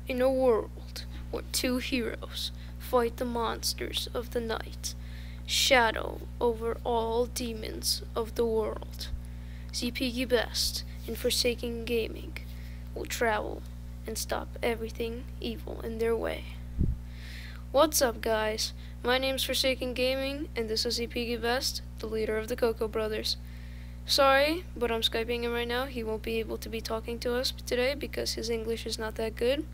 In a world where two heroes fight the monsters of the night, shadow over all demons of the world, ZPG Best in Forsaken Gaming will travel and stop everything evil in their way. What's up, guys? My name's Forsaken Gaming, and this is ZPG Best, the leader of the Coco Brothers. Sorry, but I'm Skyping him right now. He won't be able to be talking to us today because his English is not that good,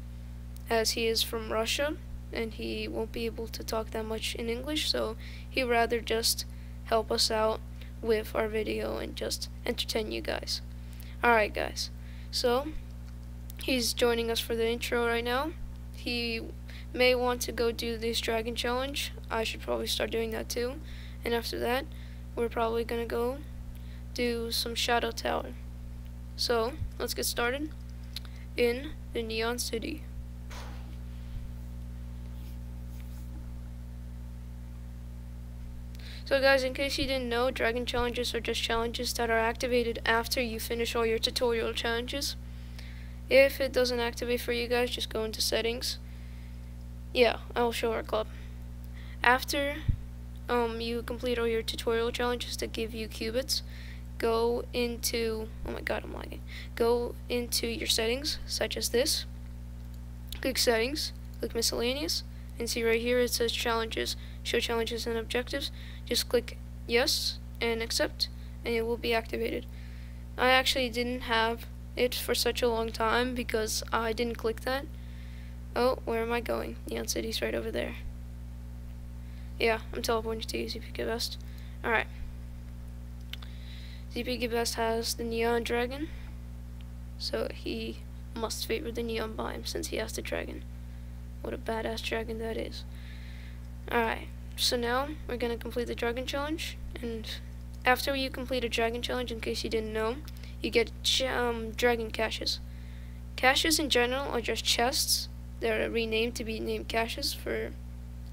as he is from Russia, and he won't be able to talk that much in English, so he'd rather just help us out with our video and just entertain you guys. Alright, guys, so he's joining us for the intro right now. He may want to go do this dragon challenge. I should probably start doing that too, and after that we're probably gonna go do some Shadow Tower. So let's get started in the Neon City. So guys, in case you didn't know, dragon challenges are just challenges that are activated after you finish all your tutorial challenges. If it doesn't activate for you guys, just go into settings. Yeah, I will show our club. After you complete all your tutorial challenges that give you qubits, go into, oh my god, I'm lagging. Go into your settings, such as this. Click settings, click miscellaneous, and see right here it says challenges, show challenges and objectives. Just click yes and accept, and it will be activated. I actually didn't have it for such a long time because I didn't click that. Oh, where am I going? Neon City's right over there. Yeah, I'm teleporting to you, ZPG Best. Alright. ZPG Best has the Neon Dragon, so he must favor the Neon biome since he has the dragon. What a badass dragon that is. Alright, so now we're gonna complete the dragon challenge, and after you complete a dragon challenge, in case you didn't know, you get dragon caches. Caches in general are just chests. They're renamed to be named caches for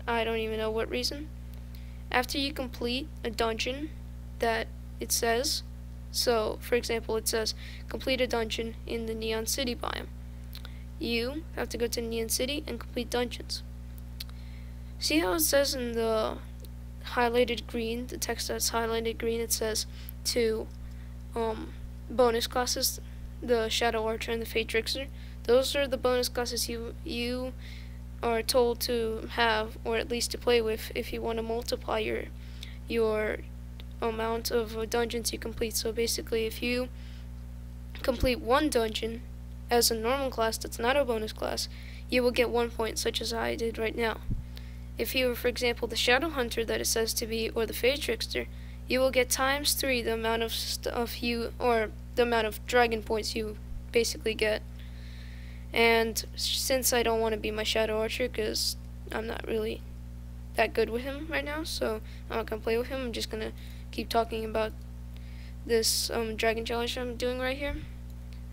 I don't even know what reason. After you complete a dungeon that it says, so for example it says complete a dungeon in the Neon City biome, you have to go to Neon City and complete dungeons. See how it says in the highlighted green, the text that's highlighted green, it says to bonus classes, the Shadow Archer and the Fate Trickster. Those are the bonus classes you are told to have, or at least to play with, if you want to multiply your amount of dungeons you complete. So basically, if you complete one dungeon as a normal class that's not a bonus class, you will get 1 point, such as I did right now. If you were, for example, the Shadow Hunter that it says to be, or the Fate Trickster, you will get ×3 the amount the amount of dragon points you basically get. And since I don't want to be my Shadow Archer because I'm not really that good with him right now, so I'm not gonna play with him. I'm just gonna keep talking about this dragon challenge I'm doing right here.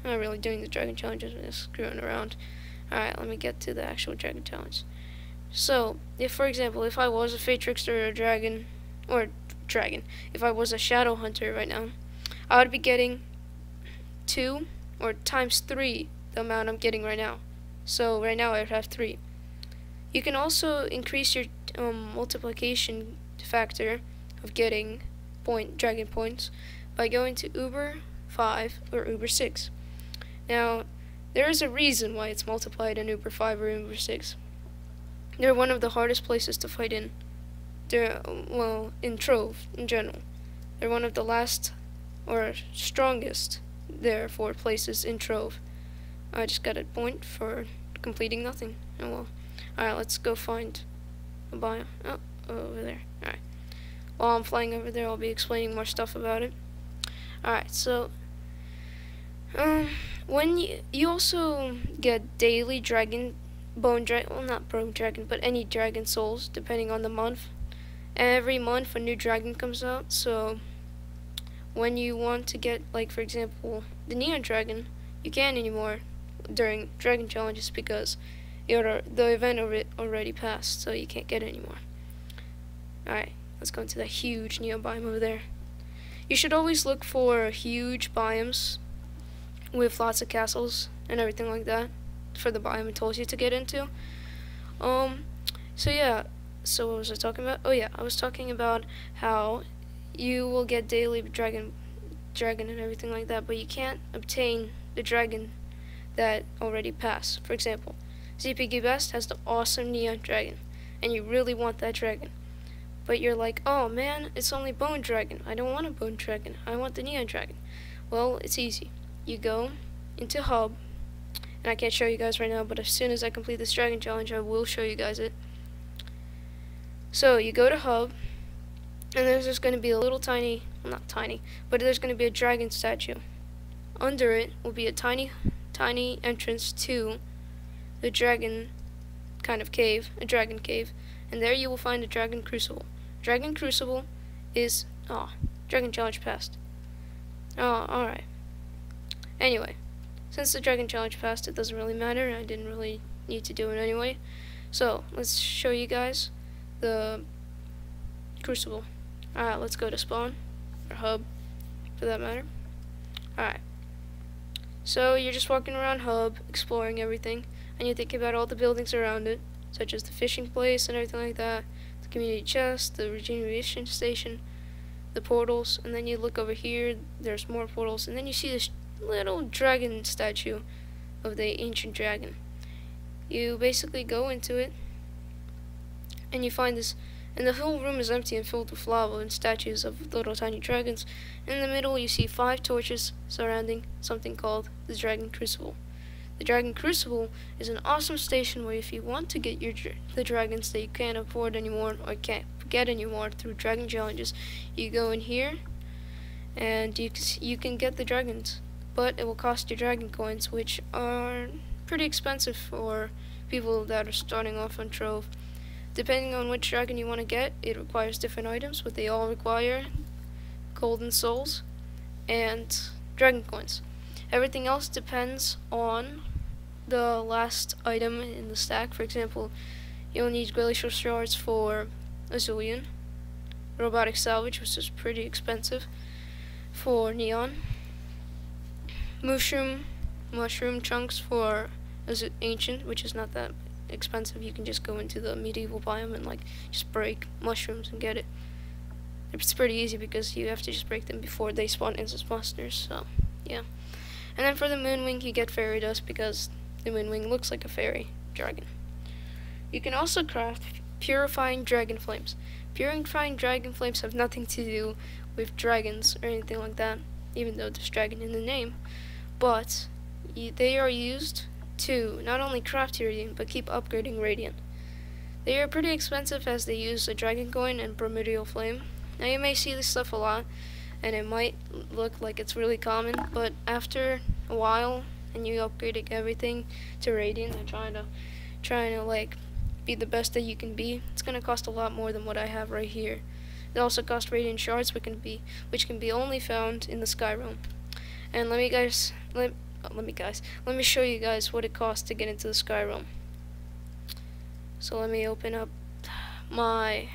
I'm not really doing the dragon challenge, I'm just screwing around. Alright, let me get to the actual dragon challenge. So, if for example, if I was a Fate Trickster or a dragon, if I was a Shadow Hunter right now, I would be getting 2 or ×3 the amount I'm getting right now. So right now I would have 3. You can also increase your multiplication factor of getting dragon points by going to Uber 5 or Uber 6. Now, there is a reason why it's multiplied in Uber 5 or Uber 6. They're one of the hardest places to fight in. In Trove in general. They're one of the last or strongest, therefore, places in Trove. I just got a point for completing nothing. Oh well. Alright, let's go find a biome. Oh, over there. Alright. While I'm flying over there, I'll be explaining more stuff about it. Alright, so when you also get daily not bone dragon, but any dragon souls, depending on the month. Every month a new dragon comes out, so when you want to get, like, for example, the Neon Dragon, you can't anymore during dragon challenges because the event of it already passed, so you can't get it anymore. Alright, let's go into that huge Neon biome over there. You should always look for huge biomes with lots of castles and everything like that. for the biome it told you to get into. So yeah, so what was I talking about? Oh yeah, I was talking about how you will get daily dragon and everything like that, but you can't obtain the dragon that already passed. For example, ZPG Best has the awesome neon dragon, and you really want that dragon. But you're like, oh man, it's only bone dragon. I don't want a bone dragon. I want the neon dragon. Well, it's easy. You go into hub, and I can't show you guys right now, but as soon as I complete this dragon challenge, I will show you guys it. So you go to hub, and there's just going to be a little tiny, well, not tiny, but there's going to be a dragon statue. Under it will be a tiny entrance to the dragon kind of cave, a dragon cave, and there you will find a dragon crucible. Dragon crucible is, dragon challenge passed. Alright. Anyway, since the dragon challenge passed, it doesn't really matter. I didn't really need to do it anyway. So, let's show you guys the crucible. Alright, let's go to spawn, or hub, for that matter. Alright. So, you're just walking around hub, exploring everything, and you think about all the buildings around it, such as the fishing place and everything like that, the community chest, the regeneration station, the portals, and then you look over here, there's more portals, and then you see this little dragon statue of the ancient dragon. You basically go into it, and you find this, and the whole room is empty and filled with lava and statues of little tiny dragons. In the middle you see 5 torches surrounding something called the Dragon Crucible. The Dragon Crucible is an awesome station where if you want to get the dragons that you can't afford anymore or can't get anymore through dragon challenges, you go in here and you can get the dragons, but it will cost you dragon coins, which are pretty expensive for people that are starting off on Trove. Depending on which dragon you want to get, it requires different items, but they all require golden souls and dragon coins. Everything else depends on the last item in the stack. For example, you'll need glacial shards for Azulian, robotic salvage, which is pretty expensive, for neon, mushroom chunks for ancient, which is not that expensive. You can just go into the medieval biome and like just break mushrooms and get it. It's pretty easy because you have to just break them before they spawn instant monsters. So yeah. And then for the Moonwing, you get fairy dust because the Moonwing looks like a fairy dragon. You can also craft purifying dragon flames. Purifying dragon flames have nothing to do with dragons or anything like that, even though there's dragon in the name. But they are used to not only craft Radiant, but keep upgrading Radiant. They are pretty expensive as they use a dragon coin and primordial flame. Now you may see this stuff a lot, and it might look like it's really common, but after a while and you upgrading everything to Radiant and trying to like be the best that you can be, it's gonna cost a lot more than what I have right here. It also costs Radiant shards, which can be only found in the Sky Realm. And let me show you guys what it costs to get into the Sky Realm. So let me open up my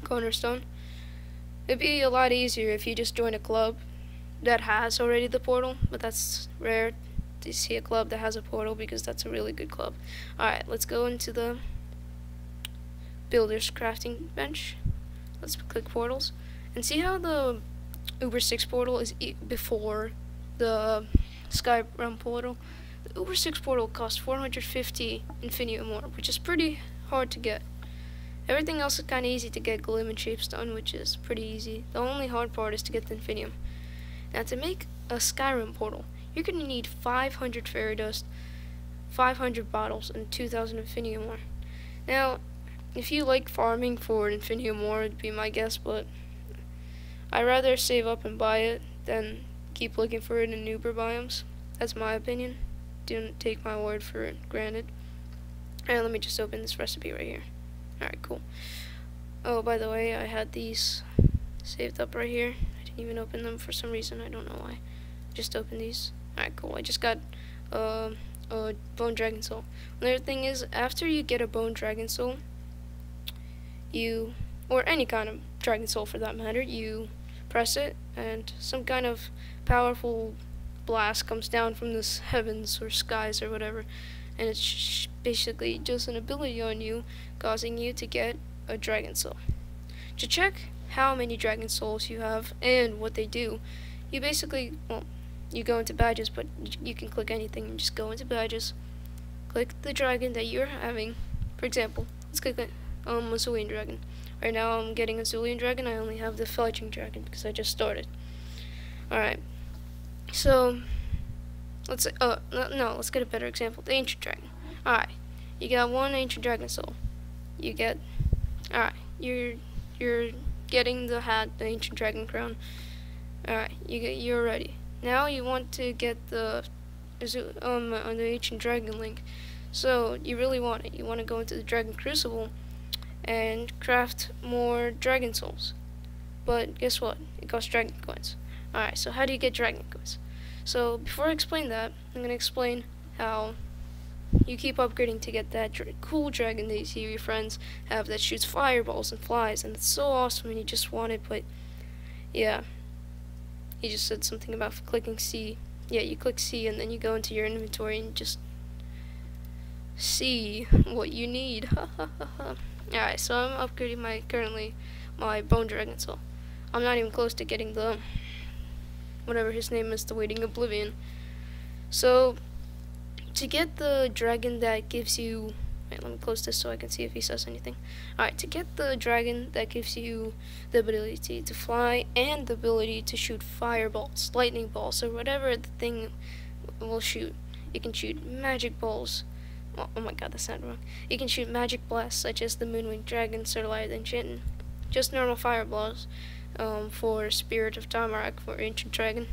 cornerstone. It'd be a lot easier if you just join a club that has already the portal, but that's rare to see a club that has a portal because that's a really good club. Alright, let's go into the builder's crafting bench. Let's click portals and see how the Uber 6 portal is before the Sky Realm portal. The Uber 6 portal costs 450 Infinium ore, which is pretty hard to get. Everything else is kind of easy to get, Gloom and Shapestone, which is pretty easy. The only hard part is to get the Infinium. Now to make a Skyrim portal, you're going to need 500 fairy dust, 500 bottles, and 2000 Infinium ore. Now, if you like farming for Infinium ore, it'd be my guess, but I'd rather save up and buy it than keep looking for it in Uber biomes. That's my opinion. Don't take my word for it, granted. Alright, let me just open this recipe right here. Alright, cool. Oh, by the way, I had these saved up right here. I didn't even open them for some reason. I don't know why. Just opened these. Alright, cool. I just got a bone dragon soul. Another thing is, after you get a bone dragon soul, or any kind of dragon soul for that matter, you press it, and some kind of powerful blast comes down from this heavens or skies or whatever, and it's basically just an ability on you, causing you to get a dragon soul. To check how many dragon souls you have and what they do, you basically, well, you go into badges, but you can click anything and just go into badges, click the dragon that you're having. For example, let's click a Azulian dragon. Right now I'm getting a Azulian dragon. I only have the fledgling dragon because I just started. Alright, so let's say, no, let's get a better example. The ancient dragon. Alright, you got one ancient dragon soul. You get, alright, you're getting the hat, the ancient dragon crown. Alright, you're ready. Now you want to get the ancient dragon link. So you really want it. You want to go into the dragon crucible and craft more dragon souls. But guess what? It costs dragon coins. Alright, so how do you get dragon coins? So before I explain that, I'm going to explain how you keep upgrading to get that cool dragon that you see your friends have that shoots fireballs and flies, and it's so awesome and you just want it, but yeah. He just said something about clicking C. Yeah, you click C and then you go into your inventory and just see what you need. Alright, so I'm upgrading currently my bone dragon soul. I'm not even close to getting the whatever his name is, the Waiting Oblivion. So to get the dragon that gives you, wait, let me close this so I can see if he says anything. Alright, to get the dragon that gives you the ability to fly and the ability to shoot fireballs, lightning balls, or whatever the thing will shoot. You can shoot magic balls. Oh my god, that sounded wrong. You can shoot magic blasts such as the Moonwing Dragon, Starlight Enchant, just normal fireballs for Spirit of Damarak for Ancient Dragon.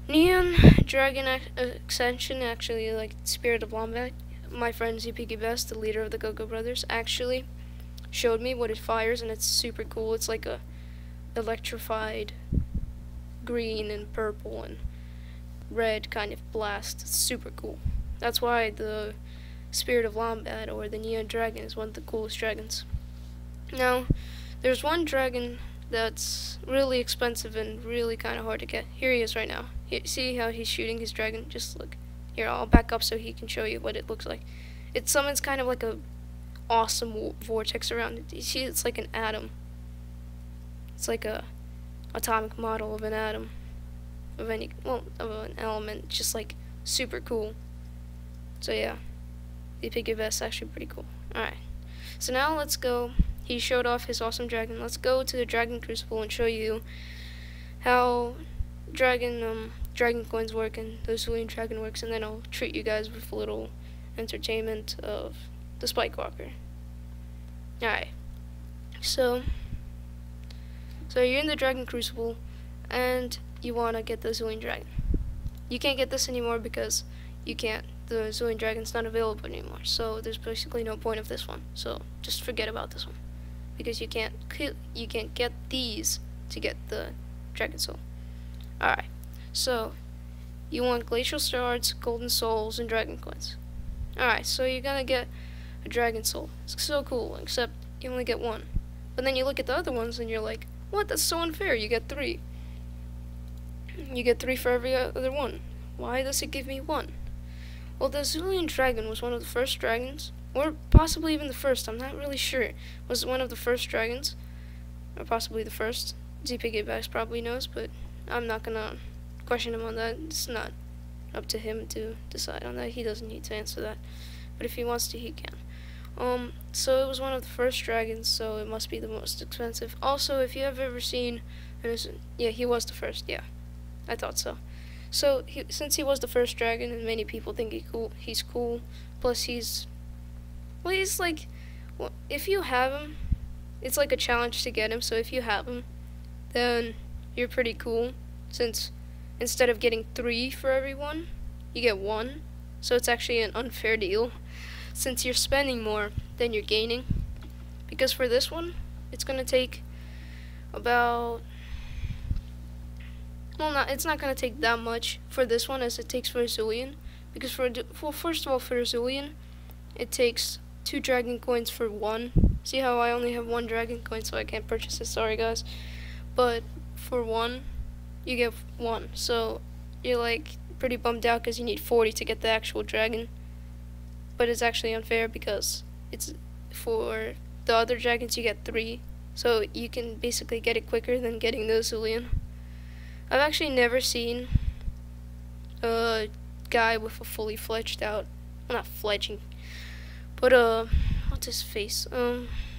Neon Dragon Extension, actually, like Spirit of Lombac. My friend ZPG Best, the leader of the Coco Brothers, actually showed me what it fires, and it's super cool. It's like a electrified green and purple and red kind of blast. It's super cool. That's why the Spirit of Lombat or the Neon Dragon is one of the coolest dragons. Now, there's one dragon that's really expensive and really kind of hard to get. Here he is right now. See how he's shooting his dragon? Just look. Here, I'll back up so he can show you what it looks like. It summons kind of like a awesome vortex around it. You see, it's like an atom. It's like a atomic model of an atom, of any, well, of an element. Just like super cool. So yeah, the Piggy Vest actually pretty cool. Alright, so now let's go. He showed off his awesome dragon. Let's go to the Dragon Crucible and show you how dragon coins work and the Azulian dragon works, and then I'll treat you guys with a little entertainment of the Spike Walker. Alright, so you're in the Dragon Crucible and you want to get the Azulian dragon. You can't get this anymore because you can't. The Azulian dragon's not available anymore, so there's basically no point of this one. So just forget about this one because you can't get these to get the dragon soul. Alright, so you want glacial shards, golden souls, and dragon coins. Alright, so you're gonna get a dragon soul. It's so cool, except you only get one. But then you look at the other ones and you're like, what? That's so unfair. You get 3. You get 3 for every other one. Why does it give me 1? Well, the Azulian dragon was one of the first dragons, or possibly even the first, I'm not really sure. Was one of the first dragons, or possibly the first. ZPG Bax probably knows, but I'm not gonna question him on that. It's not up to him to decide on that. He doesn't need to answer that. But if he wants to, he can. So it was one of the first dragons, so it must be the most expensive. Also, if you have ever seen, yeah, he was the first, yeah. I thought so. So, since he was the first dragon, and many people think he's cool, plus he's like, well, if you have him, it's like a challenge to get him, so if you have him, then you're pretty cool, since instead of getting 3 for everyone, you get 1, so it's actually an unfair deal, since you're spending more than you're gaining, because for this one, it's gonna take about, well, it's not going to take that much for this one as it takes for Azulian. Because first of all, for Azulian, it takes 2 dragon coins for 1. See how I only have 1 dragon coin, so I can't purchase it. Sorry, guys. But for 1, you get 1. So you're like pretty bummed out because you need 40 to get the actual dragon. But it's actually unfair because it's for the other dragons you get 3, so you can basically get it quicker than getting the Azulian. I've actually never seen a guy with a fully fledged out, well, not fledging, but what's his face?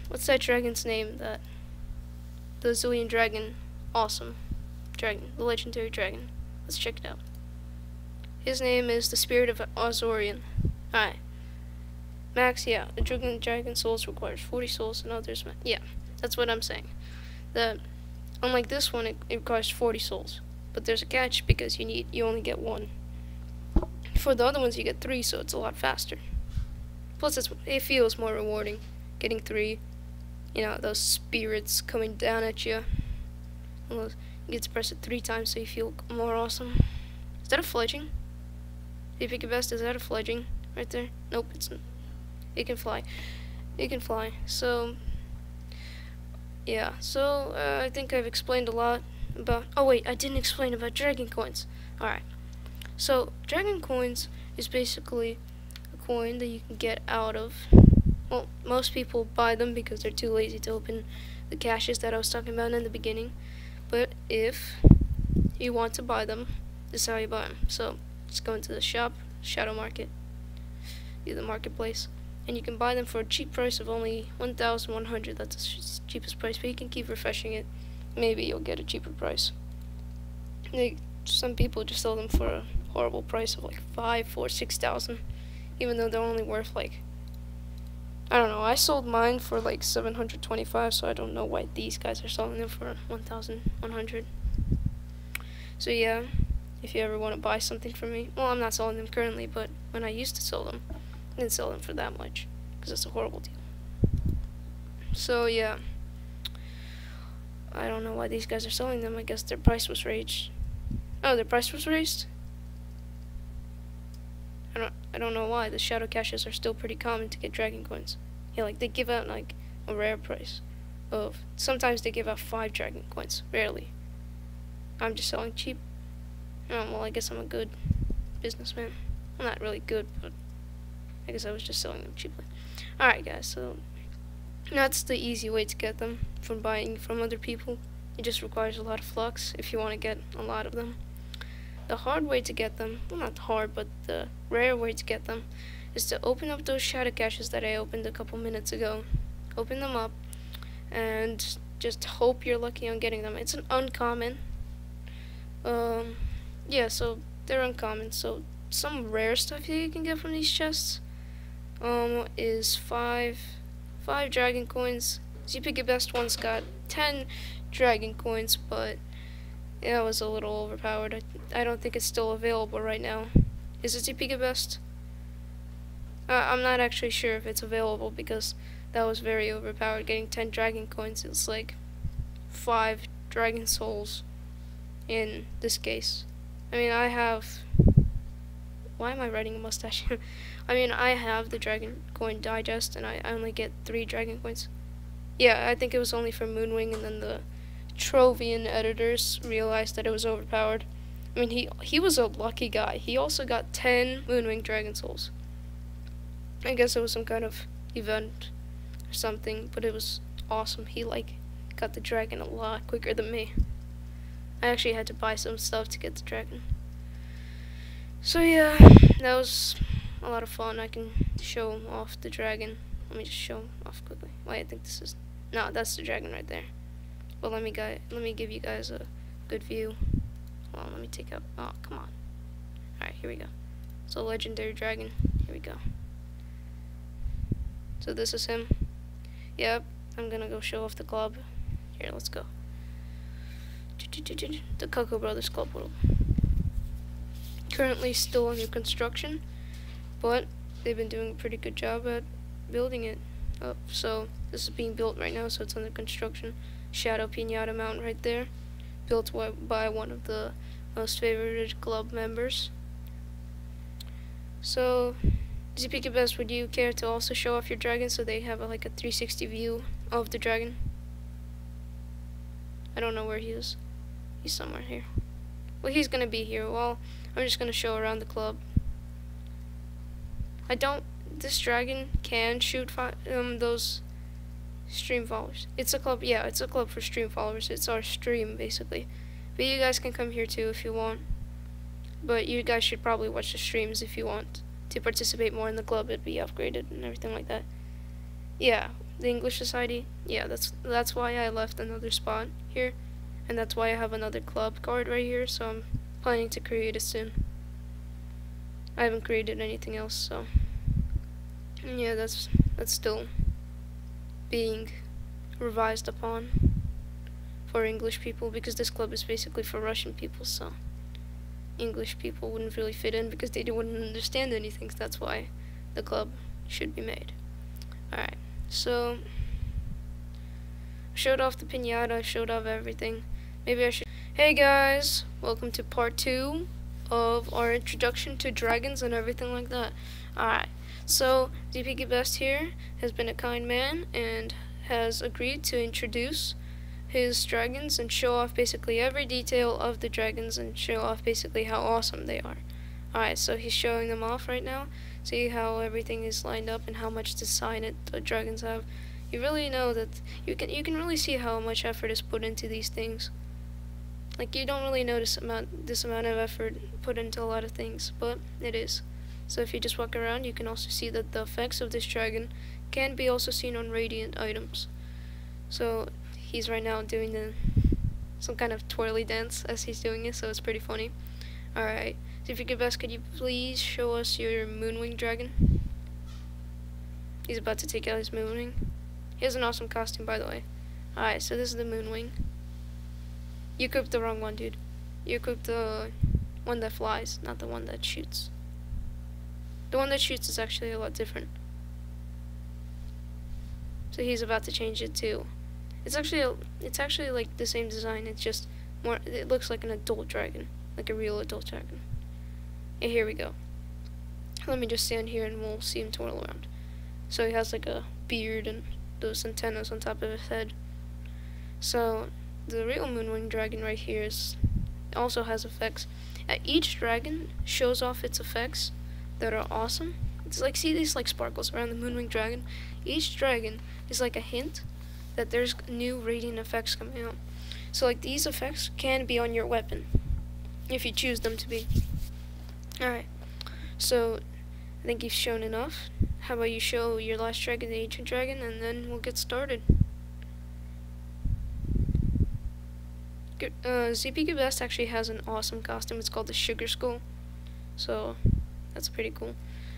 What's that dragon's name? That the Azulian dragon, awesome dragon, the legendary dragon. Let's check it out. His name is the Spirit of Azorian. Alright. Max, yeah, the dragon souls requires 40 souls and others. Yeah, that's what I'm saying. That unlike this one, it requires 40 souls, but there's a catch because you only get 1. For the other ones, you get 3, so it's a lot faster. Plus, it feels more rewarding getting 3. You know, those spirits coming down at you. You get to press it 3 times, so you feel more awesome. Is that a fledging? If you pick your best, is that a fledging right there? Nope, it's not. It can fly. It can fly. So, yeah. So, I think I've explained a lot about... Oh, wait. I didn't explain about dragon coins. Alright. So, dragon coins is basically a coin that you can get out of... Well, most people buy them because they're too lazy to open the caches that I was talking about in the beginning. But if you want to buy them, this is how you buy them. So, just go into the shop, Shadow Market, the marketplace. And you can buy them for a cheap price of only 1,100. That's the cheapest price, but you can keep refreshing it. Maybe you'll get a cheaper price. Some people just sell them for a horrible price of like 5, 4, 6,000, even though they're only worth like, I don't know. I sold mine for like 725, so I don't know why these guys are selling them for 1,100. So yeah, if you ever want to buy something from me, well, I'm not selling them currently, but when I used to sell them, I didn't sell them for that much, because it's a horrible deal. So, yeah. I don't know why these guys are selling them. I guess their price was raised. Oh, their price was raised? I don't know why. The shadow caches are still pretty common to get dragon coins. Yeah, like, they give out, like, a rare price of... Sometimes they give out 5 dragon coins. Rarely. I'm just selling cheap. Oh, well, I guess I'm a good businessman. Well, not really good, but... I guess I was just selling them cheaply. Alright guys, so that's the easy way to get them from buying from other people. It just requires a lot of flux if you want to get a lot of them. The hard way to get them, well not hard, but the rare way to get them is to open up those shadow caches that I opened a couple minutes ago. Open them up and just hope you're lucky on getting them. It's an uncommon. Yeah, so they're uncommon, so some rare stuff you can get from these chests is 5 dragon coins. So you pick your best one's got 10 dragon coins, but yeah, it was a little overpowered. I don't think it's still available right now. Is it TP best? I'm not actually sure if it's available because that was very overpowered. Getting 10 dragon coins is like 5 dragon souls in this case. I mean, I have... Why am I writing a mustache? I mean, I have the dragon coin digest, and I only get 3 dragon coins. Yeah, I think it was only for Moonwing, and then the Trovian editors realized that it was overpowered. I mean, he was a lucky guy. He also got 10 Moonwing dragon souls. I guess it was some kind of event or something, but it was awesome. He, like, got the dragon a lot quicker than me. I actually had to buy some stuff to get the dragon. So yeah, that was a lot of fun. I can show off the dragon. Let me just show him off quickly. Wait, I think this is... No, that's the dragon right there. But let me give you guys a good view. Hold on, let me take out... Oh, come on. Alright, here we go. So, legendary dragon. Here we go. So this is him. Yep, I'm gonna go show off the club. Here, let's go. The Coco Brothers club world. Currently still under construction, but they've been doing a pretty good job at building it up. So this is being built right now, so it's under construction. Shadow Pinata Mountain right there, built by one of the most favorited club members. So, ZPK Best, would you care to also show off your dragon so they have like a 360 view of the dragon? I don't know where he is. He's somewhere here. Well, he's gonna be here. Well, I'm just gonna show around the club. This dragon can shoot those stream followers. It's a club, yeah, it's a club for stream followers. It's our stream, basically. But you guys can come here too if you want. But you guys should probably watch the streams if you want to participate more in the club. It'd be upgraded and everything like that. Yeah, the English Society. Yeah, that's why I left another spot here. And that's why I have another club card right here, so I'm planning to create it soon. I haven't created anything else, so yeah, that's still being revised upon for English people, because this club is basically for Russian people, so English people wouldn't really fit in because they wouldn't understand anything, so that's why the club should be made. Alright, so I showed off the piñata, I showed off everything. Maybe I should... Hey guys, welcome to part 2 of our introduction to dragons and everything like that. Alright, so ZPG Best here has been a kind man and has agreed to introduce his dragons and show off basically every detail of the dragons and show off basically how awesome they are. Alright, so he's showing them off right now. See how everything is lined up and how much design the dragons have. You really know that you can really see how much effort is put into these things. Like, you don't really notice this amount of effort put into a lot of things, but it is. So if you just walk around, you can also see that the effects of this dragon can be also seen on radiant items. So he's right now doing some kind of twirly dance as he's doing it, so it's pretty funny. Alright, so if you could best, could you please show us your Moonwing dragon? He's about to take out his Moonwing. He has an awesome costume, by the way. Alright, so this is the Moonwing. You equipped the wrong one, dude. You equipped the one that flies, not the one that shoots. The one that shoots is actually a lot different. So he's about to change it too. It's actually like the same design. It's just more. It looks like an adult dragon, like a real adult dragon. And here we go. Let me just stand here and we'll see him twirl around. So he has like a beard and those antennas on top of his head. So the real Moonwing dragon right here also has effects. Each dragon shows off its effects that are awesome. It's like, see these like sparkles around the Moonwing dragon? Each dragon is like a hint that there's new radiant effects coming out. So like these effects can be on your weapon if you choose them to be. Alright, so I think you've shown enough. How about you show your last dragon, the ancient dragon, and then we'll get started. ZPG Best actually has an awesome costume. It's called the Sugar Skull, so that's pretty cool.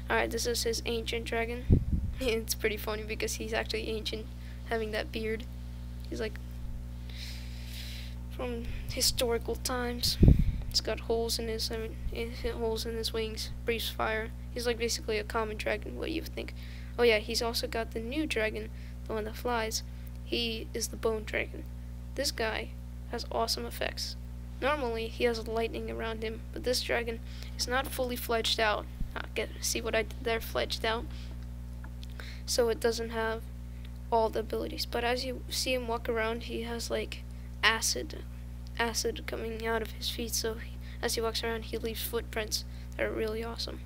Alright, this is his ancient dragon. It's pretty funny because he's actually ancient, having that beard. He's like from historical times. He's got holes in his wings, breathes fire. He's like basically a common dragon, what you would think. Oh yeah, he's also got the new dragon, the one that flies. He is the Bone Dragon. This guy has awesome effects. Normally he has lightning around him, but this dragon is not fully fledged out. See what I did there? Fledged out. So it doesn't have all the abilities. But as you see him walk around, he has like acid coming out of his feet. So as he walks around, he leaves footprints that are really awesome.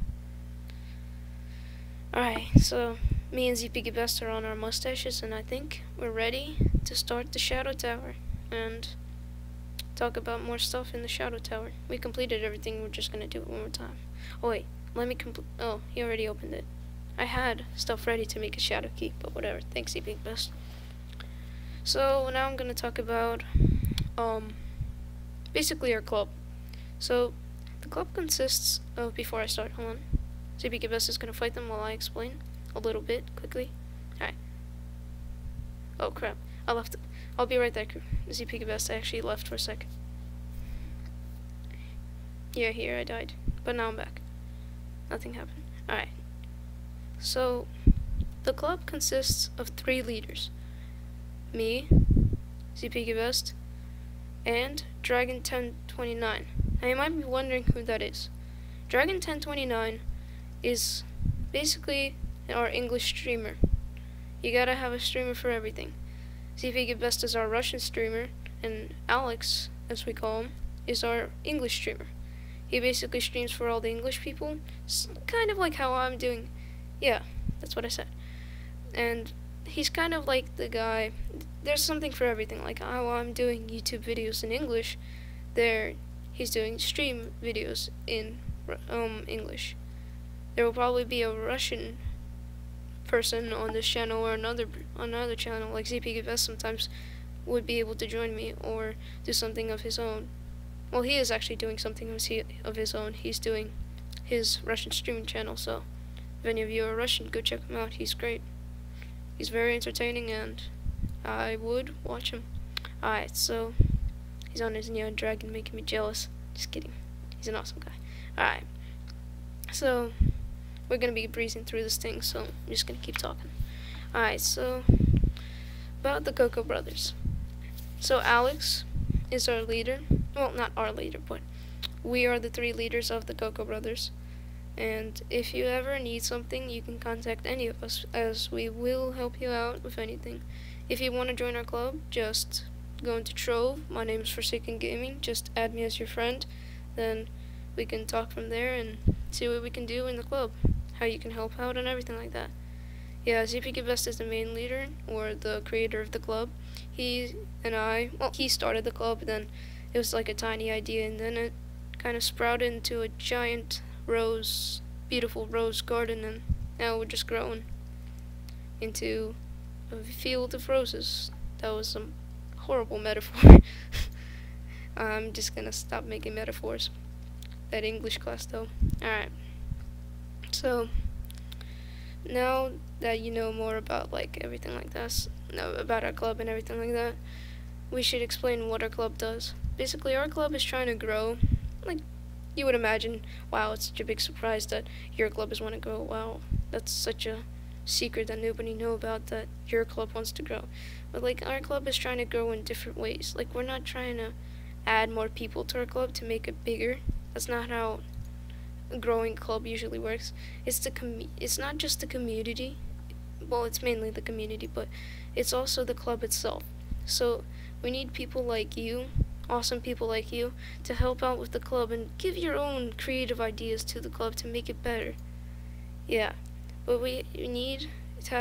Alright, so me and ZPG Best are on our mustaches, and I think we're ready to start the Shadow Tower and talk about more stuff in the Shadow Tower. We completed everything, we're just gonna do it one more time. Oh wait, let me oh, he already opened it. I had stuff ready to make a shadow key, but whatever, thanks ZPG Best. So now I'm gonna talk about basically our club. So the club consists of, before I start, hold on. ZPG Best is gonna fight them while I explain a little bit quickly. Alright. Oh crap, I left it. I'll be right there, ZPG Best. I actually left for a sec. Yeah, here I died. But now I'm back. Nothing happened. Alright. So, the club consists of 3 leaders. Me, ZPG Best, and Dragon 1029. Now you might be wondering who that is. Dragon 1029 is basically our English streamer. You gotta have a streamer for everything. ZPG Best is our Russian streamer, and Alex, as we call him, is our English streamer. He basically streams for all the English people. It's kind of like how I'm doing. Yeah, that's what I said. And he's kind of like the guy. There's something for everything. Like how I'm doing YouTube videos in English, he's doing stream videos in English. There will probably be a Russian person on this channel or another channel, like ZPGBS sometimes would be able to join me or do something of his own. Well, he is actually doing something of his own. He's doing his Russian streaming channel, so if any of you are Russian, go check him out. He's great. He's very entertaining, and I would watch him. Alright, so he's on his Neon Dragon, making me jealous. Just kidding. He's an awesome guy. Alright, so we're gonna be breezing through this thing, so I'm just gonna keep talking. Alright, so about the Coco Brothers. So Alex is our leader. Well, not our leader, but we are the 3 leaders of the Coco Brothers. And if you ever need something, you can contact any of us, as we will help you out with anything. If you want to join our club, just go into Trove. My name is Forsaken Gaming. Just add me as your friend. Then we can talk from there and see what we can do in the club, how you can help out and everything like that. Yeah, ZPGBest is the main leader, or the creator of the club. He started the club, then it was like a tiny idea, and then it kind of sprouted into a giant beautiful rose garden, and now we're just growing into a field of roses. That was some horrible metaphor. I'm just gonna stop making metaphors. That English class though. Alright. So now that you know more about like everything like this, about our club and everything like that, we should explain what our club does. Basically, our club is trying to grow. Like you would imagine, wow, it's such a big surprise that your club is want to grow. Wow, that's such a secret that nobody know about, that your club wants to grow. But like our club is trying to grow in different ways. Like we're not trying to add more people to our club to make it bigger. That's not how a growing club usually works. It's not just the community. Well, it's mainly the community, but it's also the club itself. So we need people like you, awesome people like you, to help out with the club and give your own creative ideas to the club to make it better. Yeah, but we need to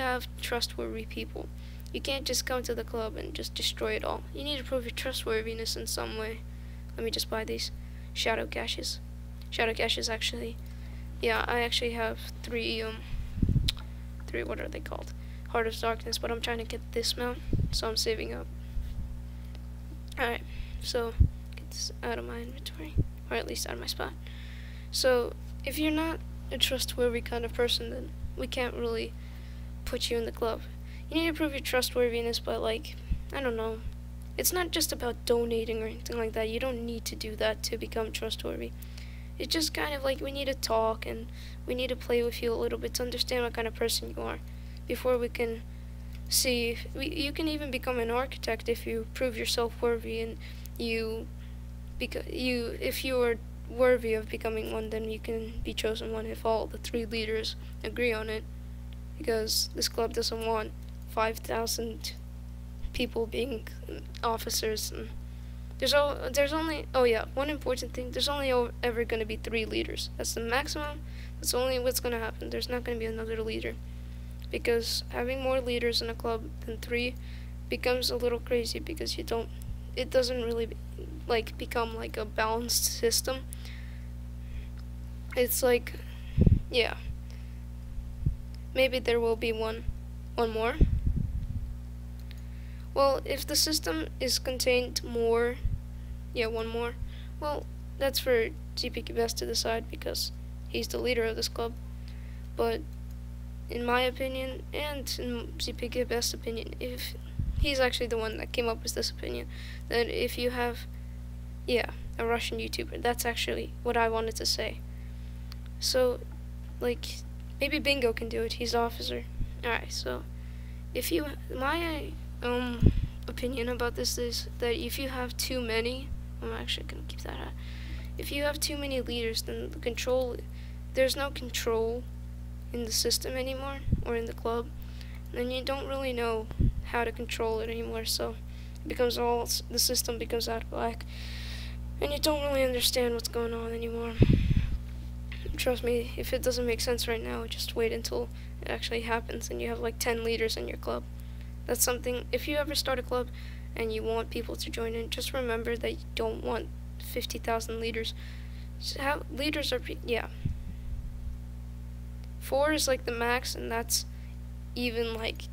have trustworthy people. You can't just come to the club and just destroy it all. You need to prove your trustworthiness in some way. Let me just buy these shadow caches. Shadow caches, actually. Yeah, I actually have three, what are they called? Heart of Darkness, but I'm trying to get this mount, so I'm saving up. Alright, so get this out of my inventory, or at least out of my spot. So if you're not a trustworthy kind of person, then we can't really put you in the club. You need to prove your trustworthiness by, like, I don't know, it's not just about donating or anything like that. You don't need to do that to become trustworthy. It's just kind of like we need to talk and we need to play with you a little bit to understand what kind of person you are before we can see if you can even become an architect if you prove yourself worthy, and if you are worthy of becoming one, then you can be chosen one if all the 3 leaders agree on it, because this club doesn't want 5,000 people being officers. And there's only one important thing, there's only ever going to be 3 leaders. That's the maximum. That's only what's going to happen. There's not going to be another leader, because having more leaders in a club than 3 becomes a little crazy, because it doesn't really become like a balanced system. It's like, yeah, maybe there will be one more. Well, if the system is contained more, one more, well, that's for GPKBest to decide, because he's the leader of this club. But in my opinion, and in ZPGBest's opinion, if he's actually the one that came up with this opinion, that if you have, a Russian YouTuber, that's actually what I wanted to say. So, like, maybe Bingo can do it, he's the officer. Alright, so, my opinion about this is that if you have too many, I'm actually gonna keep that out. If you have too many leaders, then there's no control in the system anymore, or in the club, then you don't really know how to control it anymore. So the system becomes out of whack, and you don't really understand what's going on anymore. Trust me, if it doesn't make sense right now, just wait until it actually happens and you have like 10 leaders in your club. That's something, if you ever start a club and you want people to join in, just remember that you don't want 50,000 leaders. Leaders are, yeah. 4 is like the max, and that's even like,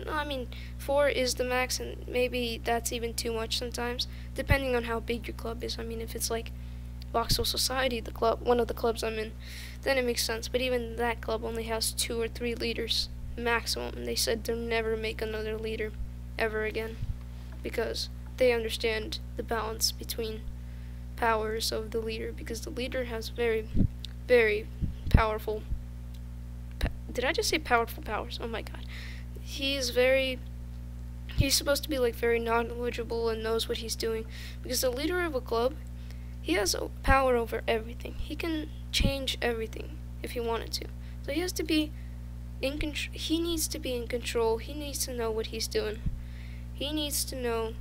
no, I mean, 4 is the max, and maybe that's even too much sometimes, depending on how big your club is. I mean, if it's like Voxel Society, the club, one of the clubs I'm in, then it makes sense. But even that club only has 2 or 3 leaders maximum, and they said they'll never make another leader ever again, because they understand the balance between powers of the leader, because the leader has very, very powerful, did I just say powerful powers? Oh my god. He's supposed to be like very knowledgeable and knows what he's doing, because the leader of a club, he has power over everything. He can change everything if he wanted to. So he has to be in control. He needs to be in control. He needs to know what he's doing. He needs to know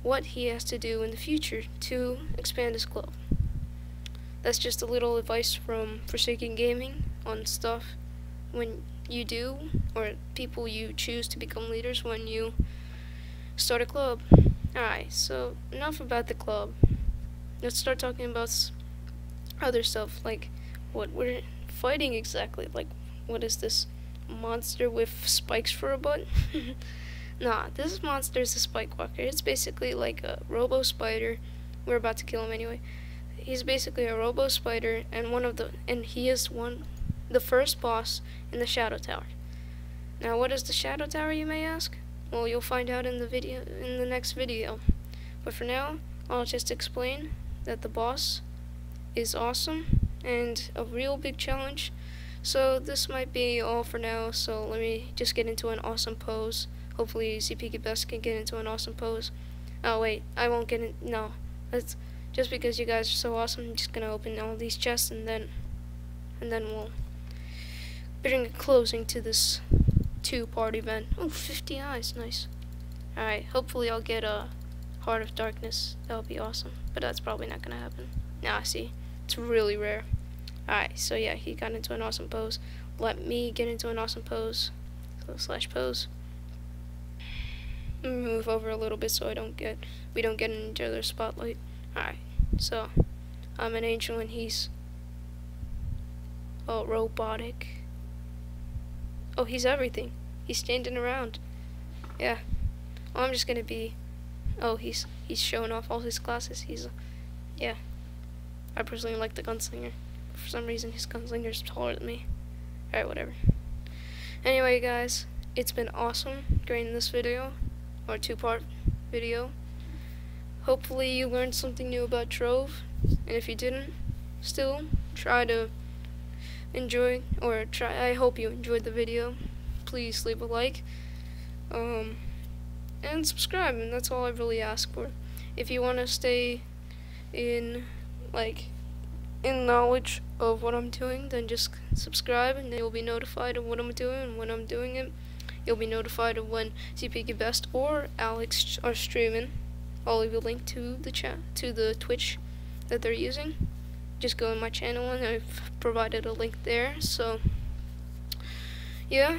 what he has to do in the future to expand his club. That's just a little advice from Forsaken Gaming on stuff when you do, or people you choose to become leaders when you start a club. Alright, so enough about the club. Let's start talking about other stuff, like what we're fighting exactly. Like, what is this monster with spikes for a butt? Nah, this monster is a spike walker. It's basically like a robo spider. We're about to kill him anyway. He's basically a robo spider, and he is the first boss in the Shadow Tower. Now, what is the Shadow Tower, you may ask? Well, you'll find out in the next video. But for now, I'll just explain that the boss is awesome and a real big challenge. So this might be all for now, so let me just get into an awesome pose. Hopefully CPK Best can get into an awesome pose. Oh wait, I won't get in, no. That's just because you guys are so awesome. I'm just gonna open all these chests, and then we'll bring a closing to this 2-part event. Oh, 50 eyes, nice. Alright, hopefully I'll get a Heart of Darkness. That would be awesome, but that's probably not gonna happen. Now I see, it's really rare. Alright, so yeah, he got into an awesome pose. Let me get into an awesome pose. So /pose. Let me move over a little bit so we don't get in each other's spotlight. Alright, so I'm an angel and he's robotic. Oh, he's everything. He's standing around. Yeah. Well, I'm just gonna be. Oh, he's showing off all his classes. Yeah. I personally like the gunslinger. For some reason, his gunslinger's taller than me. Alright, whatever. Anyway, guys, it's been awesome creating this video, or 2-part video. Hopefully you learned something new about Trove, and if you didn't, still try to enjoy, I hope you enjoyed the video. Please leave a like, and subscribe, and that's all I really ask for. If you want to stay in knowledge of what I'm doing, then just subscribe, and you'll be notified of what I'm doing, and when I'm doing it, you'll be notified of when CPK Best or Alex are streaming. I'll leave a link to the Twitch that they're using. Just go in my channel, and I've provided a link there. So yeah,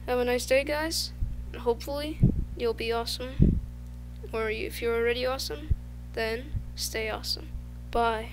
have a nice day, guys, and hopefully you'll be awesome, or if you're already awesome, then stay awesome. Bye.